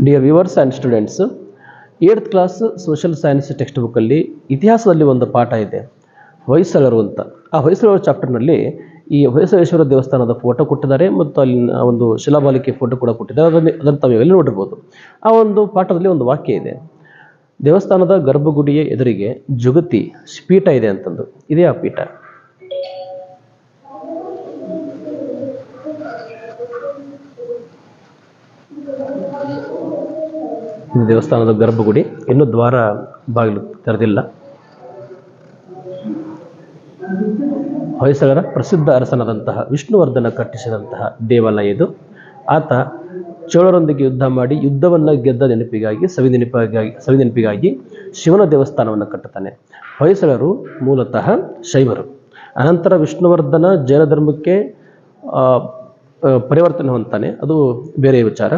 Dear viewers and students, 8th class social science text ಬುಕ್ಕಲ್ಲಿ ಇತಿಹಾಸದಲ್ಲಿ ಒಂದು ಪಾಠ ಇದೆ, ಹೊಯ್ಸಳರು ಅಂತ. ಆ ಹೊಯ್ಸಳರ ಚಾಪ್ಟರ್ನಲ್ಲಿ ಈ ಹೊಯ್ಸಳೇಶ್ವರ ದೇವಸ್ಥಾನದ ಫೋಟೋ ಕೊಟ್ಟಿದ್ದಾರೆ ಮತ್ತು ಅಲ್ಲಿನ ಒಂದು ಶಿಲಾಬಾಲಿಕೆ ಫೋಟೋ ಕೂಡ ಕೊಟ್ಟಿದ್ದಾರೆ. ಅದನ್ನು ತಾವೆಲ್ಲ ನೋಡಿರ್ಬೋದು. ಆ ಒಂದು ಪಾಠದಲ್ಲಿ ಒಂದು ವಾಕ್ಯ ಇದೆ, ದೇವಸ್ಥಾನದ ಗರ್ಭಗುಡಿಯ ಎದುರಿಗೆ ಜುಗತಿ ಪೀಠ ಇದೆ ಅಂತಂದು. ಇದೇ ಆ ಪೀಠ. ದೇವಸ್ಥಾನದ ಗರ್ಭಗುಡಿ, ಇನ್ನೂ ದ್ವಾರ ಬಾಗಿಲು ತೆರೆದಿಲ್ಲ. ಹೊಯ್ಸಳರ ಪ್ರಸಿದ್ಧ ಅರಸನಾದಂತಹ ವಿಷ್ಣುವರ್ಧನ ಕಟ್ಟಿಸಿದಂತಹ ದೇವಾಲಯ ಇದು. ಆತ ಚೋಳರೊಂದಿಗೆ ಯುದ್ಧ ಮಾಡಿ ಯುದ್ಧವನ್ನು ಗೆದ್ದ ನೆನಪಿಗಾಗಿ ಸವಿ ನೆನಪಿಗಾಗಿ ಶಿವನ ದೇವಸ್ಥಾನವನ್ನು ಕಟ್ಟುತ್ತಾನೆ. ಹೊಯ್ಸಳರು ಮೂಲತಃ ಶೈವರು. ಅನಂತರ ವಿಷ್ಣುವರ್ಧನ ಜೈನ ಧರ್ಮಕ್ಕೆ ಪರಿವರ್ತನೆ ಹೊಂದ್ತಾನೆ, ಅದು ಬೇರೆ ವಿಚಾರ.